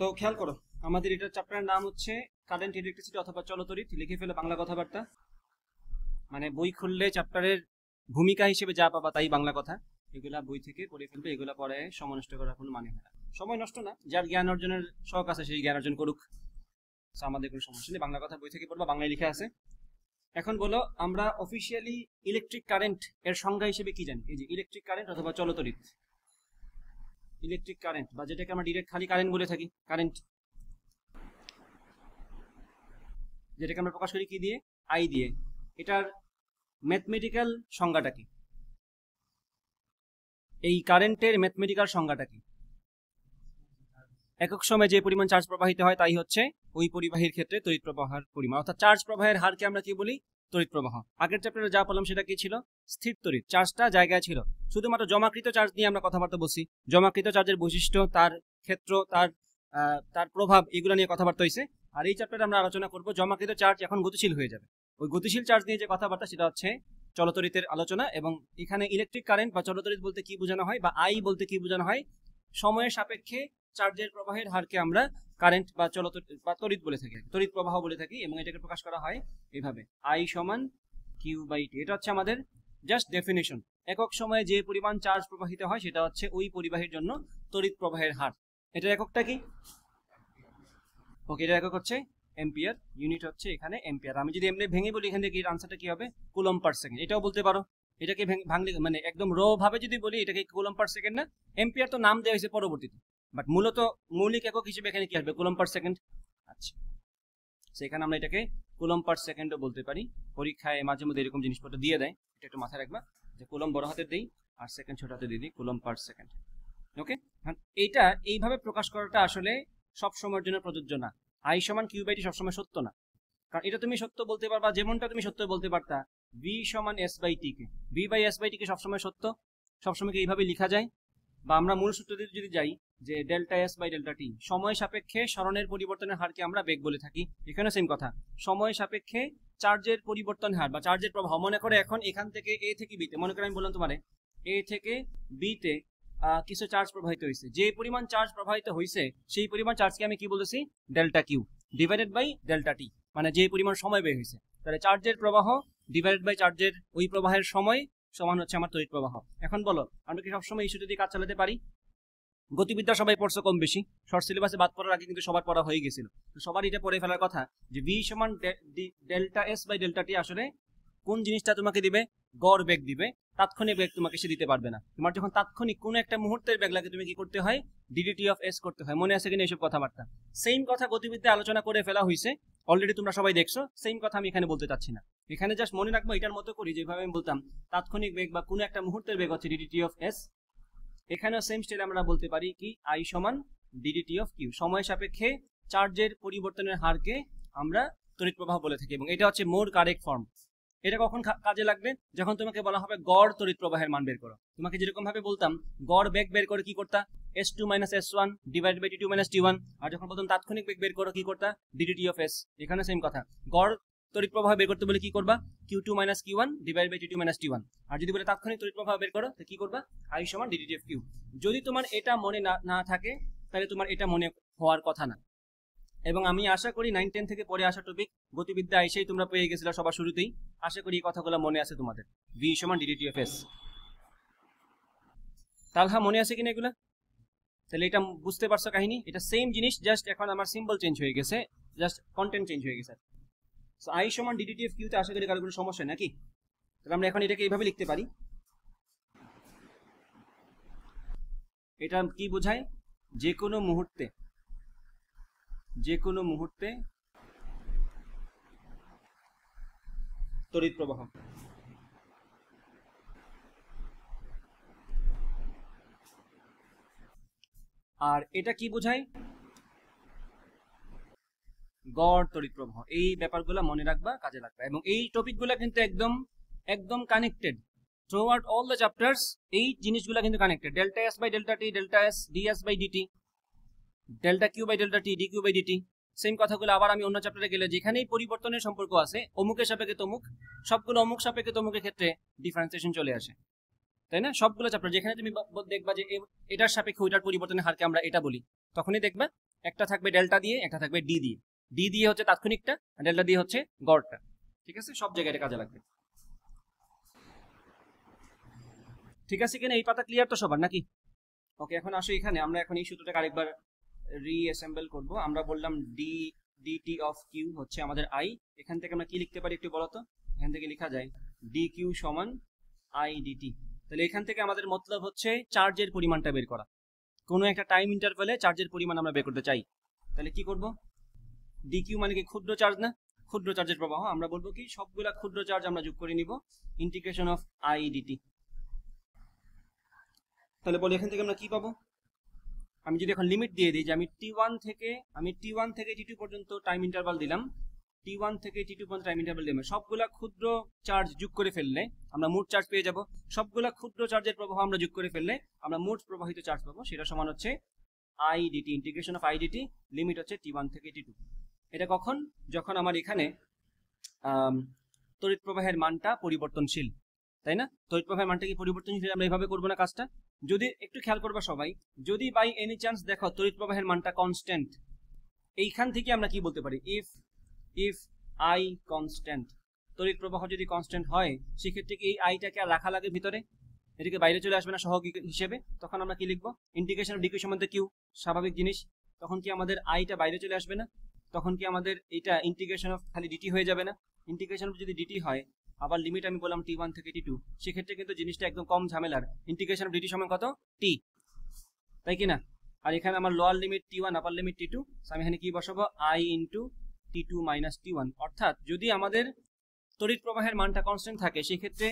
তো খেয়াল করো, আমাদের এটা চ্যাপ্টারের নাম হচ্ছে কারেন্ট ইলেকট্রিসিটি অথবা চলতড়িৎ। লিখে ফেলে বাংলা কথাবার্তা, মানে বই খুললে চ্যাপ্টারের ভূমিকা হিসেবে যা পাবা তাই বাংলা কথা। এগুলা বই থেকে পড়ে ফেলবে, এগুলা পরে সময় নষ্ট করার কোনো মানে হয় না। সময় নষ্ট না, যার জ্ঞান অর্জনের শখ আছে সেই জ্ঞান অর্জন করুক, আমাদের কোনো সমস্যা নেই। বাংলা কথা বই থেকে পড়বা, বাংলায় লিখে আছে। এখন বলো, আমরা অফিসিয়ালি ইলেকট্রিক কারেন্ট এর সংজ্ঞা হিসেবে কি জানি? এই যে ইলেকট্রিক কারেন্ট অথবা চলতড়িৎ। ইলেকট্রিক কারেন্ট বা যেটাকে আমরা ডিরেক্ট খালি কারেন্ট বলে থাকি, কারেন্ট, যেটাকে আমরা প্রকাশ করি কি দিয়ে? আই দিয়ে। এটার ম্যাথমেটিক্যাল সংজ্ঞাটা কি? এই কারেন্টের ম্যাথমেটিক্যাল সংজ্ঞাটা কি? একক সময়ে যে পরিমাণ চার্জ প্রবাহিত হয় তাই হচ্ছে ওই পরিবাহীর ক্ষেত্রে তড়িৎ প্রবাহের পরিমাণ, অর্থাৎ চার্জ প্রবাহের হারকে আমরা কি বলি? তড়িৎ প্রবাহ। আগের চ্যাপ্টারে যা বললাম সেটা কি ছিল? স্থির তড়িৎ। চার্জটা জায়গায় ছিল, শুধুমাত্র জমাকৃত চার্জ নিয়ে আমরা কথাবার্তা বলছি। জমাকৃত চার্জের বৈশিষ্ট্য, তার ক্ষেত্র, তার প্রভাব, এগুলো নিয়ে কথাবার্তা হয়েছে। আর এই চ্যাপ্টারে আমরা আলোচনা করব জমাকৃত চার্জ এখন গতিশীল হয়ে যাবে। ওই গতিশীল চার্জ নিয়ে যে কথাবার্তা সেটা হচ্ছে চলতড়িতের আলোচনা। এবং এখানে ইলেকট্রিক কারেন্ট বা চলতড়িৎ বলতে কি বোঝানো হয়, বা আই বলতে কি বোঝানো হয়? সময়ের সাপেক্ষে চার্জের প্রবাহের হারকে আমরা কারেন্ট বা তড়িৎ বলে থাকি, তড়িৎ প্রবাহ বলে থাকি। এবং এটাকে প্রকাশ করা হয় এইভাবে, আই সমান কিউ বাই টি। এটা হচ্ছে আমাদের জাস্ট ডেফিনেশন। একক সময়ে যে পরিমাণ চার্জ প্রবাহিত হয় সেটা হচ্ছে ওই পরিবাহীর জন্য তড়িৎ প্রবাহের হার। এটার এককটা কি? ওকে, এটার একক হচ্ছে এম্পিয়ার, ইউনিট হচ্ছে এখানে এম্পিয়ার। আমি যদি এমনি ভেঙে বলি এখান থেকে আনসারটা কি হবে? Coulomb per second. এটাও বলতে পারো। এটাকে ভাঙলে মানে একদম র ভাবে যদি বলি এটাকে কুলম্ব পার সেকেন্ড না, এম্পিয়ার তো নাম দেওয়া হয়েছে পরবর্তীতে, বাট মূলত মৌলিক একক হিসেবে এখানে কি আসবে? Coulomb per second. আচ্ছা, সেখানে আমরা এটাকে কুলম্ব পার সেকেন্ডও বলতে পারি। পরীক্ষায় মাঝে মধ্যে এরকম জিনিসপত্র দিয়ে দেয়, এটা একটু মাথায় রাখবা যে কুলম্ব বড় হাতে দিই আর সেকেন্ড ছোট হাতে দিয়ে দিই, কুলম্ব পার সেকেন্ড। ওকে, এইটা এইভাবে প্রকাশ করাটা আসলে সব সময়ের জন্য প্রযোজ্য না। আই সমান কিউ বাই টি সবসময় সত্য না, কারণ এটা তুমি সত্য বলতে পারবা যেমনটা তুমি সত্য বলতে পারতা ভি সমান এস বাই টি কে। V by S by T কে সবসময় সত্য, সবসময় এইভাবে লেখা যায়। বা আমরা মূল সূত্র দিয়ে যদি যাই যে ডেল্টা এস বাই ডেল্টা টি, সময় সাপেক্ষে সরণের পরিবর্তনের হারকে আমরা বেগ বলে থাকি। এখানে সেম কথা, সময় সাপেক্ষে চার্জের পরিবর্তন হার বা চার্জের প্রবাহ। মনে করে এখন এখান থেকে এ থেকে বিতে, মনে করে আমি বললাম তোমারে এ থেকে বিতে কিছু চার্জ প্রবাহিত হয়েছে, যে পরিমাণ চার্জ প্রবাহিত হয়েছে সেই পরিমাণ চার্জকে আমি কি বলেছি? Delta Q divided by delta T, মানে যে পরিমাণ সময় বের হয়েছে। তাহলে চার্জের প্রবাহ ডিভাইডেড বাই চার্জের ওই প্রবাহের সময় সমান হচ্ছে আমার তড়িৎ প্রবাহ। এখন বলো, আমরা কি সবসময় এই সূত্র দিয়ে কাজ চালাতে পারি? গতিবিদ্যা সবাই পড়ছো কম বেশি, শর্ট সিলেবাসে বাদ পড়ার আগে কিন্তু সবার পড়া হয়ে গেছিল, তো সবার এটা পড়ে ফেলার কথা যে ভি সমান ডেল্টা এস বাই ডেল্টা টি আসলে কোন জিনিসটা তোমাকে দিবে? গড় বেগ দিবে। তাৎক্ষণিক বেগ তোমাকে সে দিতে পারবে না। তোমার যখন তাৎক্ষণিক কোনো একটা মুহূর্তের বেগ লাগে তুমি কি করতে হয়? ডিডিটি অফ এস করতে হয়। মনে আছে কিনা এইসব কথাবার্তা? সেম কথা গতিবিদ্যা আলোচনা করে ফেলা হয়েছে অলরেডি, তোমরা সবাই দেখছো। সেম কথা আমি এখানে বলতে চাচ্ছি না, এখানে জাস্ট মনে রাখবো এটার মতো করি যেভাবে আমি বলতাম তাৎক্ষণিক বেগ বা কোনো একটা মুহূর্তের বেগ হচ্ছে ডিডিটি অফ এস। এখানেও সেম স্টাইলে আমরা বলতে পারি কি আই সমান ডিডিটি অফ কিউ। সময় সাপেক্ষে চার্জের পরিবর্তনের হারকে আমরা তড়িৎ প্রবাহ বলে থাকি, এবং এটা হচ্ছে মোর কারেক্ট ফর্ম। এটা কখন কাজে লাগবে? যখন তোমাকে বলা হবে গড় তড়িৎ প্রবাহের মান বের করো। তোমাকে যেরকম ভাবে বলতাম গড় বেগ বের করে কি করতা? S2 - S1 divide by T2 - T1। আর যখন বলতাম তাৎক্ষণিক বেগ বের করো কি করতা? DDT of S. এখানে সেম কথা, গড় তড়িৎ প্রবাহ বের করতে বলে কি করবা? Q2 - Q1 divide by T2 - T1। আর যদি বলে তাৎক্ষণিক তড়িৎ প্রবাহ বের করো তো কি করবা? I সমান ডিডিটি অফ কিউ। যদি তোমার এটা মনে না থাকে তাহলে তোমার এটা মনে হওয়ার কথা না। এবং আমি আশা করি 9-10 থেকে পরে আসা টপিক গতিবিদ্যা এসেই তোমরা পেয়ে গেছিলে সবার শুরুতেই। আশা করি এই কথাগুলো মনে আছে তোমাদের। ভি সমান ডিডিটি অফ এস। তাহলে মনে আছে কিনা এগুলা? তাহলে এটা বুঝতে পারছো কাহিনী? এটা সেম জিনিস, জাস্ট এখন আমার সিম্বল চেঞ্জ হয়ে গেছে, জাস্ট কন্টেন্ট চেঞ্জ হয়ে গেছে। সো আই সমান ডিডিটি অফ কিউতে আশা করি কারো কোনো সমস্যা নাকি? তাহলে আমরা এখন এটাকে এইভাবে লিখতে পারি। এটা কি বোঝায়? যে কোনো মুহূর্তে তড়িৎ প্রবাহ। আর এটা কি বোঝায়? গড় তড়িৎ প্রবাহ। এই ব্যাপারগুলো মনে রাখবা, কাজে লাগবে। এবং এই টপিকগুলো কিন্তু একদম connected throughout all the chapters. এই জিনিসগুলো কিন্তু connected. Delta s by delta t, delta s ds by dt, delta q by delta t, d q by dt. Same কথাগুলো আবার আমি অন্য চ্যাপ্টারে গেলে যেখানেই পরিবর্তনের সম্পর্ক আছে, অমুকের সাপেক্ষে তমুক, সবগুলো অমুক সাপেক্ষে তমুকের ক্ষেত্রে ডিফারেন্সিয়েশন চলে আসে, তাই না? সবগুলো চ্যাপ্টার যেখানে তুমি দেখবা যে এটার সাপেক্ষে ওইটার পরিবর্তনের হারকে আমরা এটা বলি, তখনই দেখবা একটা থাকবে ডেল্টা দিয়ে, একটা থাকবে ডি দিয়ে। ডি দিয়ে হচ্ছে তাৎক্ষণিকটা, আর ডেল্টা দিয়ে হচ্ছে গড়টা। ঠিক আছে, সব জায়গায় এটা কাজে লাগবে। ঠিক আছে কিনা, এই পাতা ক্লিয়ার তো সবার নাকি? ওকে, এখন আসো এখানে আমরা এখন এই সূত্রটাকে আরেকবার রিঅ্যাসেম্বল করব। আমরা বললাম ডি ডিটি অফ কিউ হচ্ছে আমাদের আই। এখান থেকে আমরা কি লিখতে পারি একটু বলো তো? এখান থেকে লেখা যায় ডি কিউ সমান আই ডিটি। তাহলে এখান থেকে আমাদের মতলব হচ্ছে চার্জের পরিমাণটা বের করা। কোনো একটা টাইম ইন্টারভ্যালে চার্জের পরিমাণ আমরা বের করতে চাই। তাহলে কি করব? ডি কিউ মানে কি ক্ষুদ্র চার্জ না? ক্ষুদ্র চার্জের প্রবাহ। আমরা বলবো কি সবগুলা ক্ষুদ্র চার্জ আমরা যোগ করে নিব ইন্টিগ্রেশন অফ আই ডিটি। তাহলে বলি এখান থেকে আমরা কি পাবো? আমি যদি এখন লিমিট দিয়ে দিই যে আমি টি1 থেকে টি2 পর্যন্ত টাইম ইন্টারভাল দিলাম, টি1 থেকে টি2 পর্যন্ত টাইম ইন্টারভাল দিলাম, সবগুলা ক্ষুদ্র চার্জ যোগ করে ফেললে আমরা মোট চার্জ পেয়ে যাব। সবগুলা ক্ষুদ্র চার্জের প্রবাহ আমরা যোগ করে ফেললে আমরা মোট প্রবাহিত চার্জ পাবো। সেটা সমান হচ্ছে I dt, integration of I dt, limit হচ্ছে টি1 থেকে টি2। এটা কখন? যখন আমার এখানে তড়িৎ প্রবাহের মানটা পরিবর্তনশীল, তাই না? তড়িৎ প্রবাহের মানটা কি পরিবর্তনশীল? আমরা এইভাবে করবো না কাজটা। যদি একটু খেয়াল করবা সবাই, যদি বাই এনি চান্স দেখো তড়িৎ প্রবাহের মানটা কনস্ট্যান্ট, এইখান থেকে আমরা কি বলতে পারি? ইফ আই কনস্ট্যান্ট, তড়িৎ প্রবাহ যদি কনস্ট্যান্ট হয় সেক্ষেত্রে কি এই আইটাকে আর রাখা লাগে ভিতরে? এদিকে বাইরে চলে আসবে না সহগ হিসেবে? তখন আমরা কি লিখবো? ইন্টিগ্রেশন অফ ডিকিউ সমান কিউ, স্বাভাবিক জিনিস। তখন কি আমাদের আইটা বাইরে চলে আসবে না? তখন কি আমাদের এইটা ইন্টিগ্রেশন অফ খালি ডিটি হয়ে যাবে না? ইন্টিগ্রেশন অফ যদি ডিটি হয়, আবার লিমিট আমি বললাম টি1 থেকে টি2, সেক্ষেত্রে কিন্তু জিনিসটা একদম কম ঝামেলার। ইন্টিগ্রেশন অফ ডিটি সমান কত? টি, তাই কি না? আর এখানে আমার লোয়ার লিমিট টি1, আপার লিমিট টি2, আমি এখানে কি বসাবো? আই ইন্টু টি2 মাইনাস টি1। অর্থাৎ যদি আমাদের তড়িৎ প্রবাহের মানটা কনস্ট্যান্ট থাকে সেক্ষেত্রে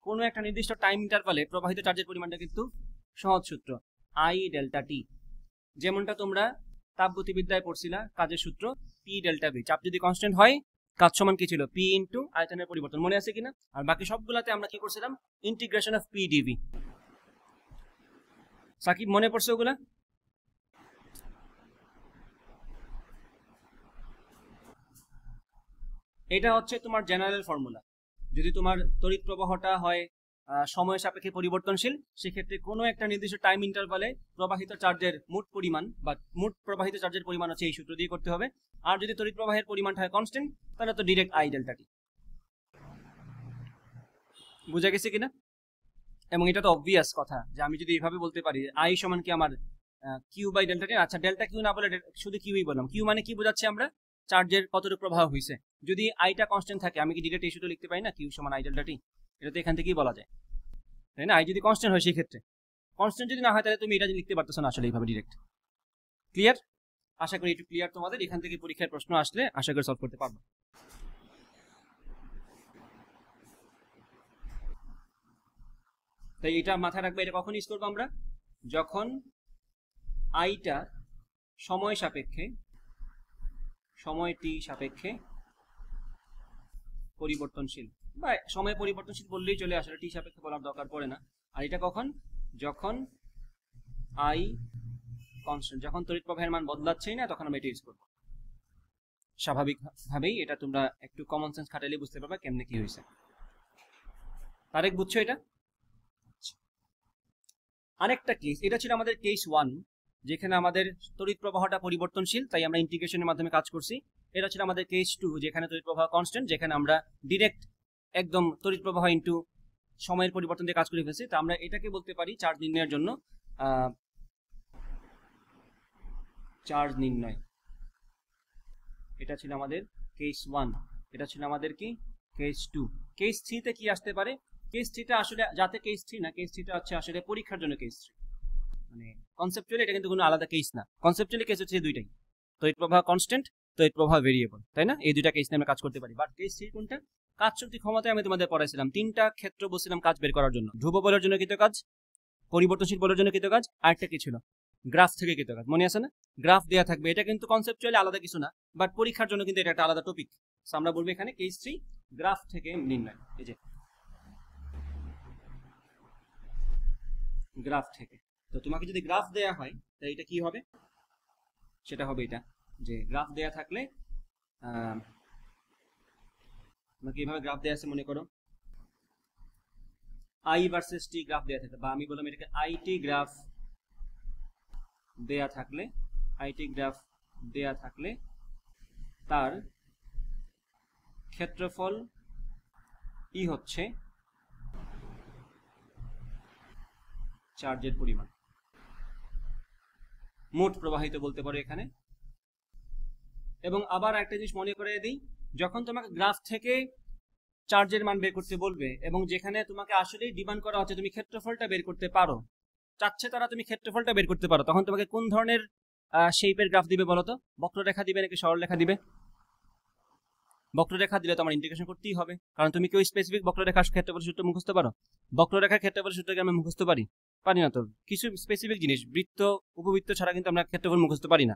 কোনো একটা নির্দিষ্ট টাইম ইন্টারভালে প্রবাহিত চার্জের পরিমাণটা কিন্তু সহজ সূত্র আই ডেল্টা টি, যেমনটা তোমরা তাপগতিবিদ্যায় পড়ছিলা কাজের সূত্র পি ডেল্টা ভি। চাপ যদি কনস্ট্যান্ট হয় কাজ সমান কি ছিল? পি ইন্টু আয়তনের পরিবর্তন, মনে আছে কিনা? আর বাকি সবগুলাতে আমরা কি করছিলাম? Integration of p dv. Sakib মনে পড়ছে ওগুলা? এটা হচ্ছে তোমার জেনারেল ফর্মুলা। যদি তোমার তড়িৎ প্রবাহটা হয় সময় সাপেক্ষে পরিবর্তনশীল, সেক্ষেত্রে কোনো একটা নির্দিষ্ট টাইম ইন্টারভালে প্রবাহিত চার্জের মোট পরিমাণ বা মোট প্রবাহিত চার্জের পরিমাণ হচ্ছে এই সূত্র দিয়ে করতে হবে। আর যদি তড়িৎ প্রবাহের পরিমাণটা হয় কনস্ট্যান্ট, তাহলে তো ডিরেক্ট আই ডেল্টা টি। বুঝা গেছে কিনা? এবং এটা তো অবভিয়াস কথা যে আমি যদি এইভাবে বলতে পারি আই সমান কি আমার কিউ বাই ডেল্টা টি। আচ্ছা, ডেল্টা কিউ না বলে শুধু কিউই বললাম। কিউ মানে কি বোঝাচ্ছি আমরা? চার্জের কতটুকু প্রবাহ হয়েছে। যদি আইটা কনস্ট্যান্ট থাকে আমি কি ডিরেক্ট এই সূত্র লিখতে পারি না? কিউ সমান আই ডেল্টা টি, এটা তো এখান থেকেই বলা যায়, তাই না? আই যদি কনস্ট্যান্ট হয়, সেই ক্ষেত্রে কনস্ট্যান্ট যদি না হয় তাহলে তুমি এটা লিখতে পারতেছো না আসলে এইভাবে ডিরেক্ট। ক্লিয়ার? আশা করি একটু ক্লিয়ার তোমাদের। এখান থেকে পরীক্ষার প্রশ্ন আসলে আশা করি সলভ করতে পারবো। তাই এটা মাথায় রাখবে। এটা কখন ইউজ করবো আমরা? যখন আইটা সময় সাপেক্ষে, সময় টি সাপেক্ষে পরিবর্তনশীল, বা সময় পরিবর্তনশীল বললেই চলে, আসলে টি সাপেক্ষে বলার দরকার পড়ে না। আর এটা কখন? যখন আই কনস্ট্যান্ট, যখন তড়িৎ প্রবাহের মান বদলাচ্ছেই না, তখন আমরা এটা ইউজ করবো। স্বাভাবিকভাবেই এটা তোমরা একটু কমন সেন্স খাটাইলে বুঝতে পারবে কেমনে কি হয়েছে। তারেক বুঝছো এটা? আরেকটা কেস, এটা ছিল আমাদের কেস 1, যেখানে আমাদের তড়িৎ প্রবাহটা পরিবর্তনশীল, তাই আমরা ইন্টিগ্রেশনের মাধ্যমে কাজ করছি। এটা ছিল আমাদের কেস 2, যেখানে তড়িৎ প্রবাহ কনস্ট্যান্ট, যেখানে আমরা ডিরেক্ট একদম তড়িৎ প্রবাহ ইন্টু সময়ের পরিবর্তন দিয়ে কাজ করে ফেলছি। তো আমরা এটাকে বলতে পারি চার্জ নির্ণয়ের জন্য চার্জ নির্ণয়। এটা ছিল আমাদের কেস 1, এটা ছিল আমাদের কি কেস 2। কেস 3 তে কি আসতে পারে? কেস 3টা আসলে যাতে কেস 3 না, কেস 3টা হচ্ছে আসলে পরীক্ষার জন্য কেস 3। মানে কনসেপচুয়ালি এটা কিন্তু কোনো আলাদা কেস না। কনসেপচুয়ালি কেস হচ্ছে দুইটাই, তড়িৎ প্রবাহ কনস্ট্যান্ট, তড়িৎ প্রবাহ ভেরিয়েবল, তাই না? এই দুইটা কেস নিয়ে আমরা কাজ করতে পারি। বাট কেস 3 কোনটা? কাজ শক্তি ক্ষমতায় আমি তোমাদের পড়াইছিলাম, তিনটা ক্ষেত্র বলছিলাম কাজ বের করার জন্য। ধ্রুব বলের জন্য কৃত কাজ, পরিবর্তনশীল বলের জন্য কৃত কাজ, আরেকটা কি ছিল? গ্রাফ থেকে কৃত কাজ, মনে আছে না? গ্রাফ দেওয়া থাকবে। এটা কিন্তু কনসেপচুয়ালি আলাদা কিছু না, বাট পরীক্ষার জন্য কিন্তু এটা একটা আলাদা টপিক। সো আমরা বলবো এখানে কেস 3 গ্রাফ থেকে নির্ণয়। এই যে গ্রাফ থেকে। তো তোমাকে যদি গ্রাফ দেয়া হয় তাহলে এটা কি হবে? সেটা হবে এটা, যে গ্রাফ দেয়া থাকলে তোমাকে এইভাবে গ্রাফ দেয়া আছে, মনে করো আই ভার্সেস টি গ্রাফ দেয়া থাকে, বা আমি বললাম এটাকে আইটি গ্রাফ দেয়া থাকলে, আইটি গ্রাফ দেয়া থাকলে তার ক্ষেত্রফল ই হচ্ছে চার্জের পরিমাণ। মোট প্রবাহিত বলতে পারো এখানে। এবং আবার একটা জিনিস মনে করে দিই, যখন তোমাকে গ্রাফ থেকে চার্জের মান বের করতে বলবে এবং যেখানে তোমাকে আসলেই ডিমান্ড করা হচ্ছে তুমি ক্ষেত্রফলটা বের করতে পারো, চাচ্ছে তারা তুমি ক্ষেত্রফলটা বের করতে পারো, তখন তোমাকে কোন ধরনের শেপের গ্রাফ দিবে বলো তো? বক্ররেখা দিবে নাকি সরলরেখা দিবে? বক্ররেখা দিলে তোমার ইন্টিগ্রেশন করতেই হবে, কারণ তুমি কি ওই স্পেসিফিক বক্ররেখার ক্ষেত্রফল সূত্র মুখস্থ পারো? বক্ররেখার ক্ষেত্রফল সূত্রকে আমরা মুখস্থ পারি না তো। কিছু স্পেসিফিক জিনিস, বৃত্ত উপবৃত্ত ছাড়া কিন্তু আমরা ক্ষেত্রফল মুখস্থ পারি না।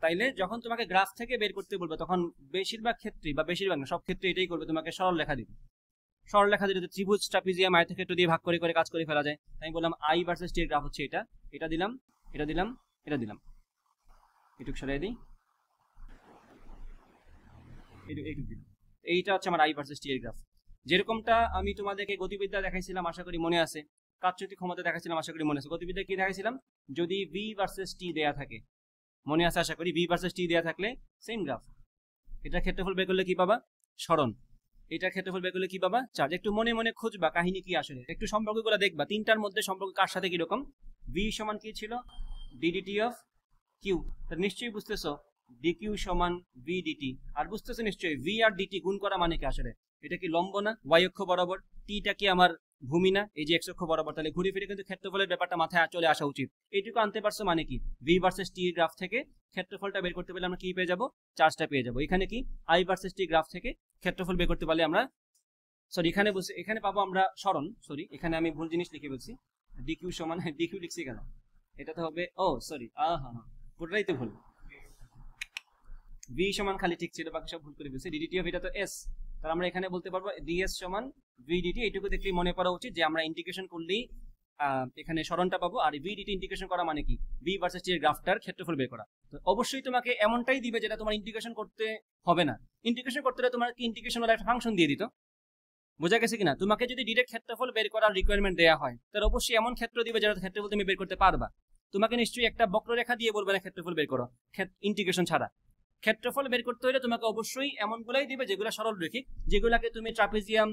তাইলে যখন তোমাকে গ্রাফ থেকে বের করতে বলবে তখন বেশিরভাগ ক্ষেত্রে বা বেশিরভাগ না সব ক্ষেত্রে এটাই করবে, তোমাকে সরলরেখা দিবে। সরলরেখা দিলে ত্রিভুজ ট্রাপিজিয়াম আয়তক্ষেত্র দিয়ে ভাগ করে করে কাজ করে ফেলা যায়। আমি বললাম আই ভার্সেস টি এর গ্রাফ হচ্ছে এটা, এটা দিলাম, এটা দিলাম, এটা দিলাম, এটুক সরিয়ে দিই, এইটা হচ্ছে আমার আই ভার্সেস টি এর গ্রাফ। যেরকমটা আমি তোমাদেরকে গতিবিদ্যা দেখাইছিলাম, আশা করি মনে আছে, কার্যকরী ক্ষমতা দেখাইছিলাম, আশা করি মনে আছে। গতিবিদ্যা কি দেখাইছিলাম? যদি ভি ভার্সেস টি দেয়া থাকে, মনে আছে আশা করি, ভি ভার্সেস টি দেয়া থাকলে সেম গ্রাফ। এটা ক্ষেত্রফল বের করলে কি পাবা? সরণ। এটা ক্ষেত্রফল বের করলে কি পাবা? চার্জ। একটু মনে মনে খুঁজবা কাহিনী কি আসলে, একটু সম্পর্কগুলো দেখবা, তিনটার মধ্যে সম্পর্ক কার সাথে কিরকম। ভি সমান কি ছিল? D dt of q. নিশ্চয়ই বুঝতেছো ডিকিউ সমান ভি ডিটি। আর বুঝতেছো নিশ্চয়ই ভি আর ডিটি গুণ করা মানে কি আসলে? এটা কি লম্ব না? ওয়াই অক্ষ বরাবর। টিটা কি আমার ভূমি না? এই যে এক্স অক্ষ বরাবর। তাহলে ঘুরে ফিরে কিন্তু ক্ষেত্রফলের ব্যাপারটা মাথায় চলে আসা উচিত। এইটুকু আনতে পারছো মানে কি? ভি ভার্সেস টি গ্রাফ থেকে ক্ষেত্রফলটা বের করতে পারলে আমরা কি পেয়ে যাবো? চার্জটা পেয়ে যাবো। এখানে কি আই ভার্সেস টি গ্রাফ থেকে ক্ষেত্রফল বের করতে পারলে আমরা, সরি এখানে পাবো আমরা সরণ, সরি এখানে আমি ভুল জিনিস লিখে বলছি, ডিকিউ সমান, ডিকিউ লিখছি কেন? এটা তো হবে, ও সরি, পুরোটাই তো ভুল। ভি সমান খালি ঠিক ছিল, বাকি সব ভুল করে ফেলছি। ডিডিটি অফ এটা তো এস, তাহলে আমরা এখানে বলতে পারবো ডিএস সমান ভি ডিটি। এইটুকু দেখলেই মনে করা উচিত যে আমরা ইন্টিগ্রেশন করলেই এখানে সরণটা পাবো। আর ভি ডিটি ইন্টিগ্রেশন করা মানে কি? ভি ভার্সেস টি এর গ্রাফটার ক্ষেত্রফল বের করা। তো অবশ্যই তোমাকে এমনটাই দিবে যেটা তোমার ইন্টিগ্রেশন করতে হবে না। ইন্টিগ্রেশন করতে হলে তোমার কি ইন্টিগ্রেশন ওর একটা ফাংশন দিয়ে দিত। বোঝা গেছে কিনা? তোমাকে যদি ডিরেক্ট ক্ষেত্রফল বের করার রিকোয়ারমেন্ট দেওয়া হয় তাহলে অবশ্যই এমন ক্ষেত্র দিবে যেটা ক্ষেত্রফল তুমি বের করতে পারবা। তোমাকে নিশ্চয়ই একটা বক্ররেখা দিয়ে বলবে না ক্ষেত্রফল বের করো ইন্টিগ্রেশন ছাড়া। ক্ষেত্রফল বের করতে হলে তোমাকে অবশ্যই এমনগুলাই দিবে যেগুলো সরল রৈখিক, যেগুলোকে তুমি ট্রাপিজিয়াম,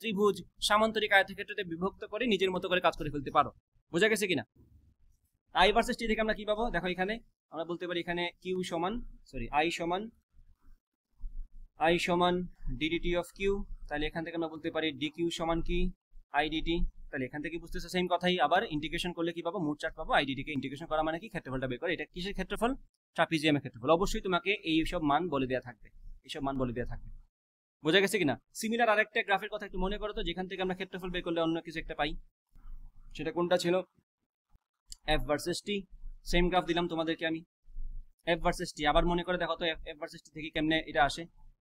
ত্রিভুজ, সামান্তরিক আয়তক্ষেত্রতে বিভক্ত করে নিজের মতো করে কাজ করে ফেলতে পারো। বোঝা গেছে কিনা? আই ভার্সেস টি থেকে আমরা কি পাবো দেখো, এখানে আমরা বলতে পারি এখানে কিউ সমান, সরি আই সমান ডিডিটি অফ কিউ। তাহলে এখান থেকে আমরা বলতে পারি ডিকিউ সমান কি? I dt. তাহলে এখান থেকে বুঝতেছো সেম কথাই। আবার ইন্টিগ্রেশন করলে কি পাবো? মোট চার্জ পাবো। আইডিটি কে ইন্টিগ্রেশন করা মানে কি? ক্ষেত্রফলটা বের করে। এটা কিসের ক্ষেত্রফল? ট্রাপিজিয়ামের ক্ষেত্রফল। অবশ্যই তোমাকে এইসব মান বলে দেওয়া থাকবে, এইসব মান বলে দেওয়া থাকবে। বোঝা গেছে কিনা? সিমিলার আরেকটা গ্রাফের কথা একটু মনে করো তো, যেখান থেকে আমরা ক্ষেত্রফল বের করলে অন্য কিছু একটা পাই। সেটা কোনটা ছিল? এফ ভার্সেস টি। সেম গ্রাফ দিলাম তোমাদেরকে আমি, এফ ভার্সেস টি। আবার মনে করে দেখো তো এফ ভার্সেস টি থেকে কেমনে এটা আসে।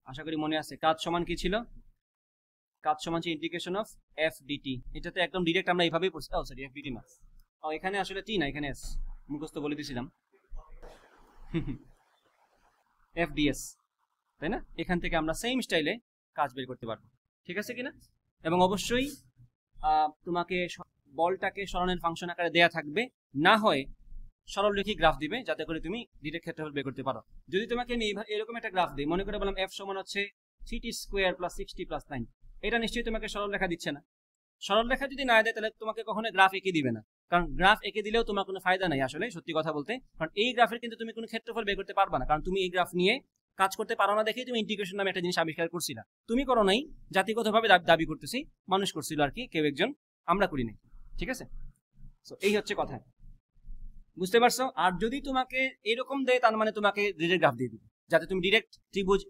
আশা করি মনে আছে। কাজ সমান কি ছিল? কাজ সমান হচ্ছে ইন্টিগ্রেশন অফ এফ ডিটি। এটাতে একদম ডিরেক্ট আমরা এইভাবেই পড়ছি। ও সরি, এফ ডিটি না, এখানে আসলে টি না, এখানে এস, মুখস্থ বলে দিয়েছিলাম। এফ ডিএস, তাই না? এখান থেকে আমরা সেম স্টাইলে কাজ বের করতে পারবো। ঠিক আছে কিনা? এবং অবশ্যই তোমাকে বলটাকে সরণের ফাংশন আকারে দেয়া থাকবে, না হয় সরলরেখী গ্রাফ দিবে যাতে করে তুমি ডিরেক্ট ক্ষেত্রফল বের করতে পারো। যদি তোমাকে আমি এরকম একটা গ্রাফ দিই, মনে করে বললাম এফ সমান হচ্ছে 3t square plus 6t plus 9, এটা নিশ্চয়ই তোমাকে সরলরেখা দিচ্ছে না। সরলরেখা যদি না দেয় তাহলে তোমাকে কখনো গ্রাফ এঁকে দিবে না, কারণ গ্রাফ এঁকে দিলেও তোমার কোনো ফায়দা নাই আসলে, সত্যি কথা বলতে। কারণ এই গ্রাফের কিন্তু তুমি কোনো ক্ষেত্রফল বের করতে পারবা না, কারণ তুমি এই গ্রাফ নিয়ে কাজ করতে পারো না দেখেই তুমি ইন্টিগ্রেশন নামে একটা জিনিস আবিষ্কার করছিলা। তুমি করো নাই, জাতিগতভাবে দাবি করতেছি, মানুষ করছিল আর কি, কেউ একজন, আমরা করি নাই। ঠিক আছে? তো এই হচ্ছে কথা, বুঝতে পারছো? আর যদি তোমাকে এরকম দেয় তার মানে তোমাকে ডিরেক্ট গ্রাফ দিয়ে দিবে, যাতে তুমি ডিরেক্ট ত্রিভুজ,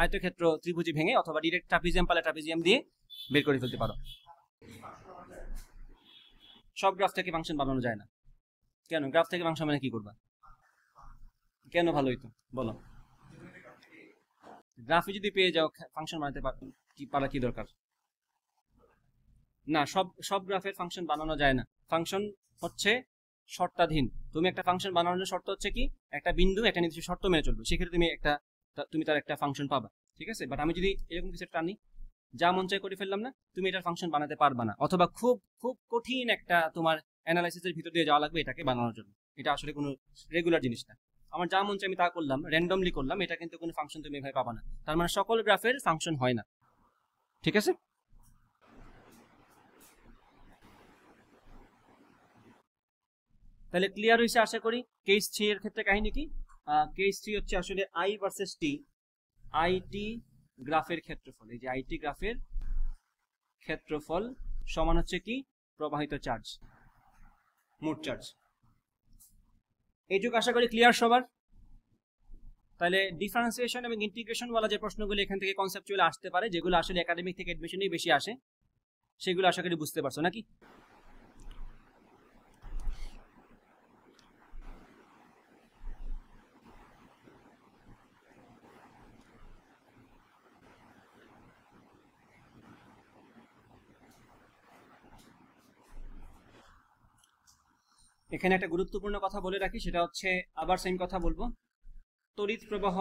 আয়তক্ষেত্র ত্রিভুজে ভেঙে অথবা ডিরেক্ট ট্রাপিজিয়াম পালে ট্রাপিজিয়াম দিয়ে বের করে ফেলতে পারো। সব গ্রাফ থেকে ফাংশন বানানো যায় না। কেন? গ্রাফ থেকে ফাংশন মানে কি করবা? কেন ভালো হইতো বলো? গ্রাফে যদি পেয়ে যাও ফাংশন বানাতে পারা কি দরকার? না, সব গ্রাফের ফাংশন বানানো যায় না। ফাংশন হচ্ছে শর্তাধীন। তুমি একটা ফাংশন বানানোর শর্ত হচ্ছে কি? একটা বিন্দু একটা নির্দিষ্ট শর্ত মেনে চলবে, সেক্ষেত্রে তুমি তার একটা ফাংশন পাবা। ঠিক আছে? বাট আমি যদি এরকম কিছু টানি, যা মন চাই করে ফেললাম না, তুমি এটার ফাংশন বানাতে পারবা না, অথবা খুব খুব কঠিন একটা তোমার অ্যানালাইসিসের ভিতর দিয়ে যাওয়া লাগবে এটাকে বানানোর জন্য। এটা আসলে কোনো রেগুলার জিনিস না। আমার যা মন চাই আমি তা করলাম, র্যান্ডমলি করলাম, এটা কিন্তু কোনো ফাংশন তুমি এভাবে পাবা না। তার মানে সকল গ্রাফের ফাংশন হয় না। ঠিক আছে, তাহলে ক্লিয়ার হয়েছে আশা করি। কেস 3 এর ক্ষেত্রে কাহিনী কি? কেস 3 হচ্ছে আসলে আই ভার্সেস টি, আইটি গ্রাফের ক্ষেত্রফল। এই যে আইটি গ্রাফের ক্ষেত্রফল সমান হচ্ছে কি? প্রবাহিত চার্জ, মোট চার্জ। এইটুকু আশা করি ক্লিয়ার সবার। তাহলে ডিফারেন্সিয়েশন এবং ইন্টিগ্রেশন বলা যে প্রশ্নগুলো এখান থেকে কনসেপচুয়ালি আসতে পারে, যেগুলো আসলে একাডেমিক থেকে অ্যাডমিশনেই বেশি আসে, সেগুলো আশা করি বুঝতে পারছো নাকি? এখানে একটা গুরুত্বপূর্ণ কথা বলে রাখি, সেটা হচ্ছে আবার সেম কথা বলবো, তড়িৎ প্রবাহ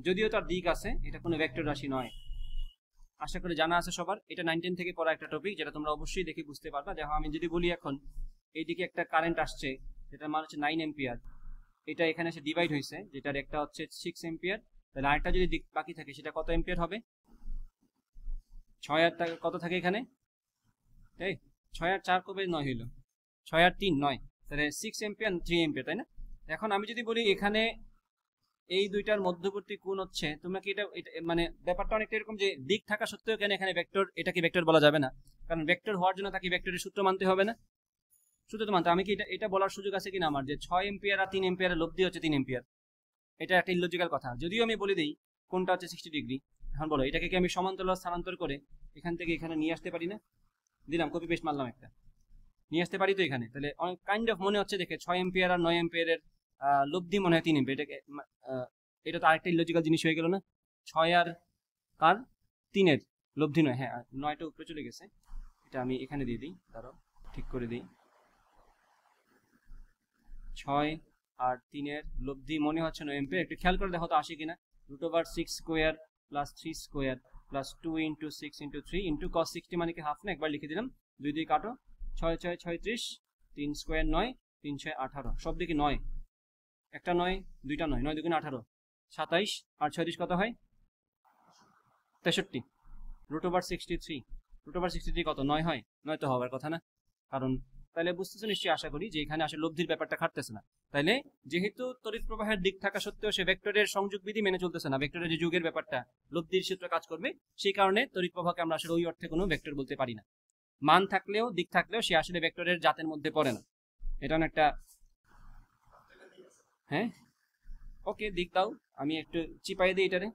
যদিও তার দিক আছে, এটা কোনো ভেক্টর রাশি নয়। আশা করি জানা আছে সবার। এটা 9-10 থেকে পড়া একটা টপিক, যেটা তোমরা অবশ্যই দেখে বুঝতে পারবা। দেখো আমি যদি বলি এখন এইদিকে একটা কারেন্ট আসছে, যেটার মান হচ্ছে 9 এম্পিয়ার, এটা এখানে এসে ডিভাইড হয়েছে, যেটার একটা হচ্ছে 6 এম্পিয়ার, তাহলে আরেকটা যদি দিক বাকি থাকে সেটা কত এম্পিয়ার হবে? 6 আর কত থাকে এখানে? এই 6 আর 4 কবে 9 হইল? 6 আর 3 9, তাহলে 6 এম্পিয়ার 3 এম্পিয়ার, তাই না? এখন আমি যদি বলি এখানে এই দুইটার মধ্যবর্তী কোণ হচ্ছে, তোমরা কি এটা মানে ব্যাপারটা অনেকটা এরকম যে দিক থাকা সত্ত্বেও কেন এখানে ভেক্টর, এটা কি ভেক্টর বলা যাবে না? কারণ ভেক্টর হওয়ার জন্য তাকে ভেক্টরের সূত্র মানতে হবে না? সূত্র তো মানতে, আমি কি এটা বলার সুযোগ আছে কিনা আমার যে 6 এম্পিয়ার আর 3 এম্পিয়ারের লব্ধি হচ্ছে 3 এম্পিয়ার? এটা একটা ইলজিক্যাল কথা। যদিও আমি বলে দিই কোনটা হচ্ছে 60 ডিগ্রি, এখন বলো এটাকে কি আমি সমান্তরাল স্থানান্তর করে এখান থেকে এখানে নিয়ে আসতে পারি না? দিলাম, কপি পেস্ট মারলাম, একটা নিয়ে আসতে পারি তো এখানে। তাহলে অনেক কাইন্ড অফ মনে হচ্ছে দেখে 6 এম্পিয়ার আর 9 এম্পিয়ারের লব্ধি মনে হয় 3 এম্পিয়ার। এটাকে এটা তো আরেকটা ইলজিক্যাল জিনিস হয়ে গেল না? 6 আর 3-এর লব্ধি নয়, হ্যাঁ 9টা উপরে চলে গেছে, এটা আমি এখানে দিয়ে দিই, দাঁড়াও ঠিক করে দিই। 6 আর 3-এর লব্ধি মনে হচ্ছে 9 এম্পিয়ার। একটু খেয়াল করে দেখো তো আসে কিনা। √6 square plus 3 square plus 2 × 6 × 3 × cos 60 মানে কি হাফ না? একবার লিখে দিলাম, 2 2 কাটো, 6 6 36, 3 স্কোয়ার 9, 3 6 18, সব দিকে 9, একটা 9 দুইটা 9, 9 2 18, 27 আর 36 কত হয়? 63, √63, √63 কত? 9 হয়? 9 তো হওয়ার কথা না, কারণ তাহলে বুঝতেছো নিশ্চয়ই আশা করি যে এখানে আসলে লব্ধির ব্যাপারটা খাটতেছে না। তাইলে যেহেতু তড়িৎ প্রবাহের দিক থাকা সত্ত্বেও সে ভেক্টরের সংযোগ বিধি মেনে চলতেছে না, ভেক্টরের যে যুগের ব্যাপারটা লব্ধির সূত্র কাজ করবে, সেই কারণে তড়িৎ প্রবাহকে আমরা আসলে ওই অর্থে কোনো ভেক্টর বলতে পারি না। মান থাকলেও দিক থাকলেও সে আসলে ভেক্টরের জাতের মধ্যে পড়ে না। এটা একটা, হ্যাঁ ওকে দিক দাও, আমি একটু চিপাই দিই এটারে,